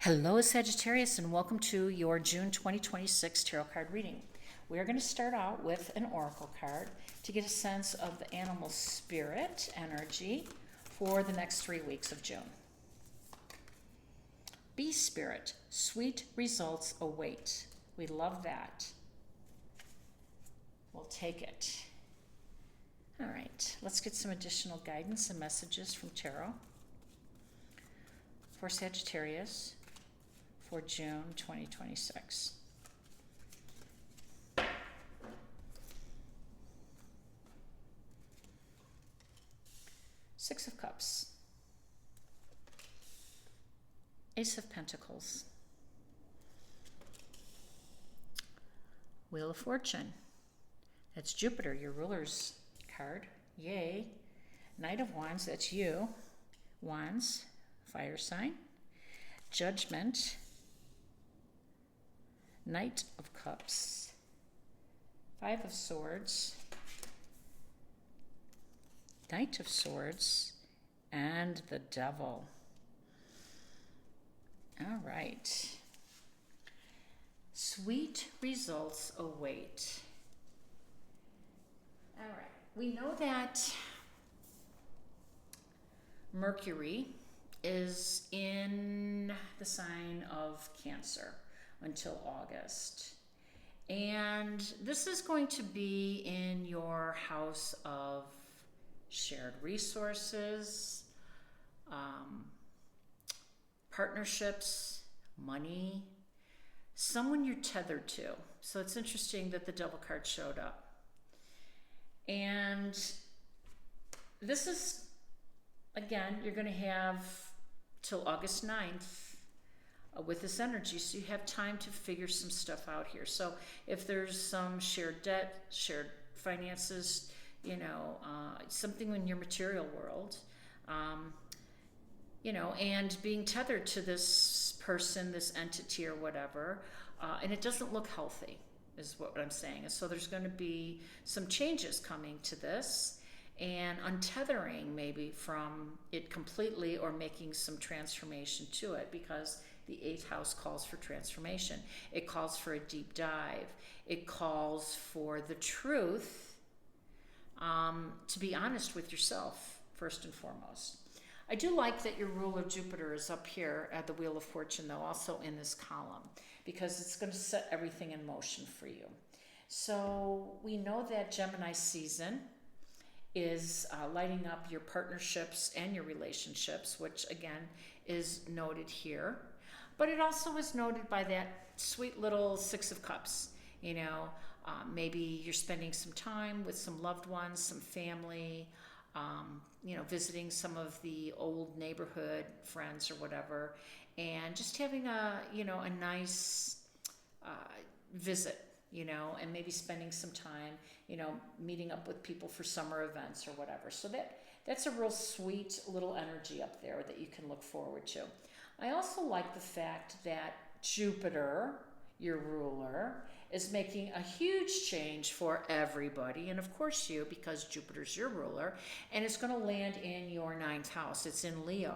Hello, Sagittarius, and welcome to your June 2026 tarot card reading. We are going to start out with an oracle card to get a sense of the animal spirit energy for the next 3 weeks of June. Bee spirit, sweet results await. We love that. We'll take it. All right, let's get some additional guidance and messages from tarot for Sagittarius for June 2026. Six of Cups, Ace of Pentacles, Wheel of Fortune. That's Jupiter, your ruler's card. Yay. Knight of Wands, that's you. Wands, fire sign. Judgment. Knight of Cups. Five of Swords. Knight of Swords. And the Devil. All right. Sweet results await. All right. We know that Mercury is in the sign of Cancer until August. And this is going to be in your house of shared resources, partnerships, money, someone you're tethered to. So it's interesting that the Devil card showed up. And this is, again, you're going to have till August 9th with this energy, so you have time to figure some stuff out here. So if there's some shared debt, shared finances, something in your material world, and being tethered to this person, this entity or whatever, and it doesn't look healthy is what I'm saying. And so there's going to be some changes coming to this and untethering maybe from it completely or making some transformation to it, because the 8th house calls for transformation. It calls for a deep dive. It calls for the truth, to be honest with yourself first and foremost. I do like that your ruler Jupiter is up here at the Wheel of Fortune, though, also in this column, because it's going to set everything in motion for you. So we know that Gemini season is lighting up your partnerships and your relationships, which again is noted here. But it also is noted by that sweet little Six of Cups. Maybe you're spending some time with some loved ones, some family, visiting some of the old neighborhood friends or whatever, and just having a nice visit, and maybe spending some time, meeting up with people for summer events or whatever. So that's a real sweet little energy up there that you can look forward to. I also like the fact that Jupiter, your ruler, is making a huge change for everybody, and of course you, because Jupiter's your ruler, and it's going to land in your 9th house. It's in Leo.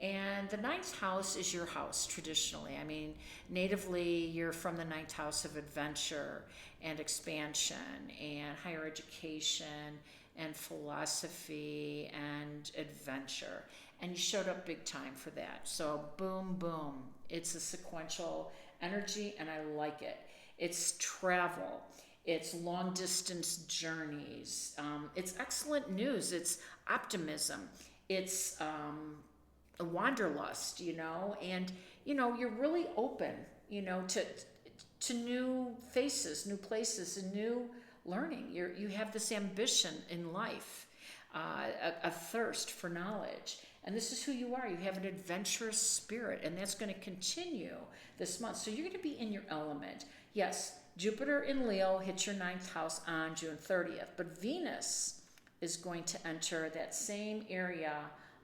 And the 9th house is your house traditionally. I mean, natively, you're from the 9th house of adventure and expansion and higher education and philosophy and adventure. And you showed up big time for that. So boom, boom. It's a sequential energy, and I like it. It's travel. It's long distance journeys. It's excellent news. It's optimism. It's a wanderlust, and you're really open, to new faces, new places, and new learning. You have this ambition in life, a thirst for knowledge, and this is who you are. You have an adventurous spirit, and that's going to continue this month. So you're going to be in your element. Yes, Jupiter in Leo hits your 9th house on June 30th, but Venus is going to enter that same area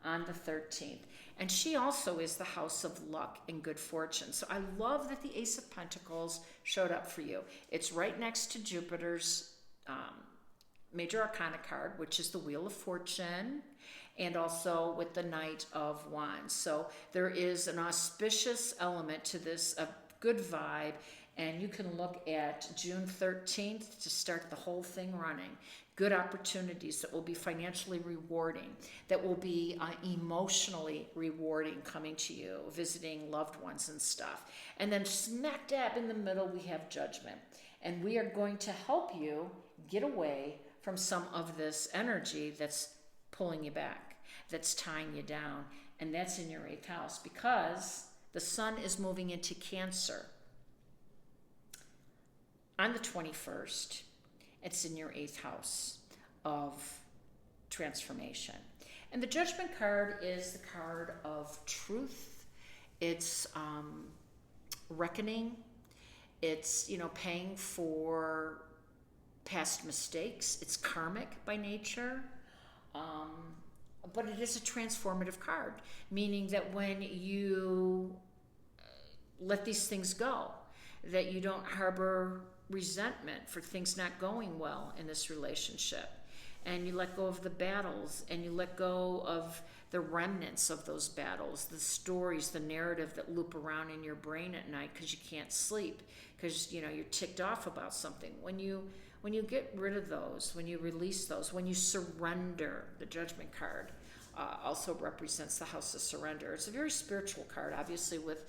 on the 13th. And she also is the house of luck and good fortune. So I love that the Ace of Pentacles showed up for you. It's right next to Jupiter's major arcana card, which is the Wheel of Fortune. and also with the Knight of Wands. So there is an auspicious element to this, a good vibe, and you can look at June 13th to start the whole thing running. Good opportunities that will be financially rewarding, that will be emotionally rewarding coming to you, visiting loved ones and stuff. And then smack dab in the middle, we have Judgment. And we are going to help you get away from some of this energy that's pulling you back, that's tying you down. And that's in your 8th house because the sun is moving into Cancer on the 21st. It's in your 8th house of transformation. And the Judgment card is the card of truth. It's reckoning. It's, paying for past mistakes. It's karmic by nature. But it is a transformative card, meaning that when you let these things go, that you don't harbor resentment for things not going well in this relationship, and you let go of the battles, and you let go of the remnants of those battles, the stories, the narrative that loop around in your brain at night because you can't sleep, because you're ticked off about something. When you get rid of those, when you release those, when you surrender, the Judgment card also represents the house of surrender. It's a very spiritual card, obviously, with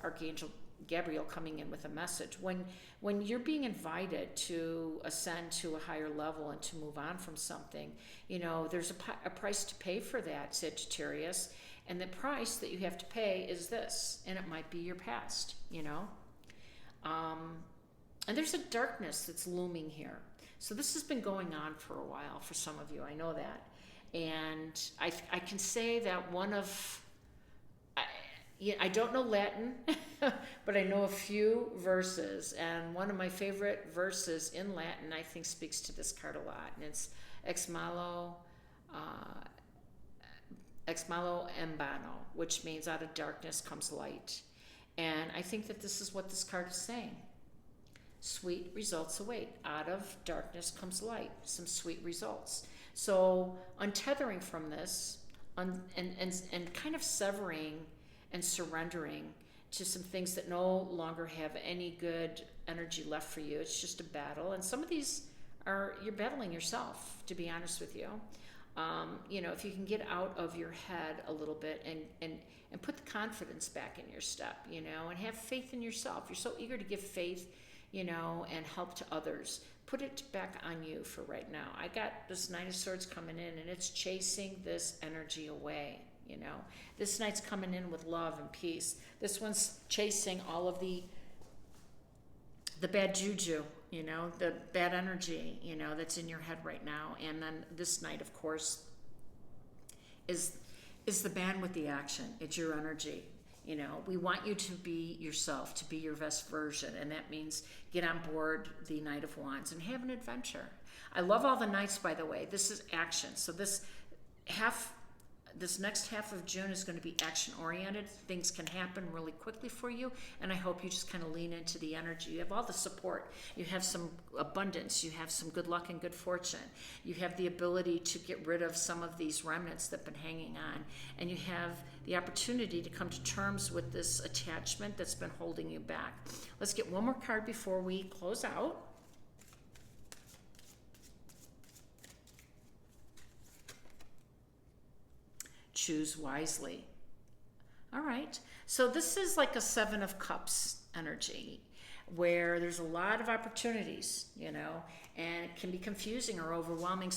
Archangel Gabriel coming in with a message. When you're being invited to ascend to a higher level and to move on from something, there's a price to pay for that, Sagittarius, and the price that you have to pay is this, and it might be your past, and there's a darkness that's looming here. So this has been going on for a while for some of you, I know that. And I can say that I don't know Latin, but I know a few verses, and one of my favorite verses in Latin I think speaks to this card a lot, and it's ex malo embano, which means out of darkness comes light. And I think that this is what this card is saying. Sweet results await. Out of darkness comes light. Some sweet results. So untethering from this, and kind of severing and surrendering to some things that no longer have any good energy left for you. It's just a battle, and some of these you're battling yourself, to be honest with you. If you can get out of your head a little bit and put the confidence back in your step, and have faith in yourself. You're so eager to give faith, and help to others. Put it back on you for right now. I got this Knight of Swords coming in, and it's chasing this energy away. This Knight's coming in with love and peace. This one's chasing all of the bad juju, the bad energy, that's in your head right now. And then this Knight, of course, is the man with the action. It's your energy. We want you to be yourself, to be your best version, and that means get on board the Knight of Wands and have an adventure. I love all the Knights, by the way. This is action. So this next half of June is going to be action-oriented. Things can happen really quickly for you, and I hope you just kind of lean into the energy. You have all the support. You have some abundance. You have some good luck and good fortune. You have the ability to get rid of some of these remnants that have been hanging on, and you have the opportunity to come to terms with this attachment that's been holding you back. Let's get one more card before we close out. Choose wisely. All right. So this is like a 7 of Cups energy, where there's a lot of opportunities, and it can be confusing or overwhelming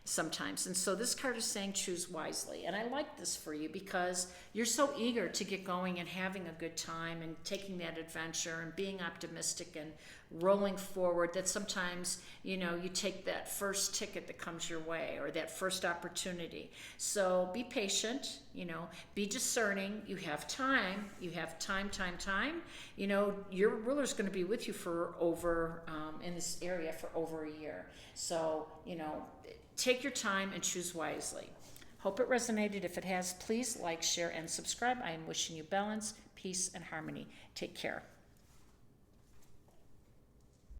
sometimes. And so this card is saying choose wisely. And I like this for you because you're so eager to get going and having a good time and taking that adventure and being optimistic and rolling forward, that sometimes, you take that first ticket that comes your way or that first opportunity. So be patient, be discerning. You have time. Your ruler's going to be with you for over, in this area for over a year. So, take your time and choose wisely. Hope it resonated. If it has, please like, share, and subscribe. I am wishing you balance, peace, and harmony. Take care.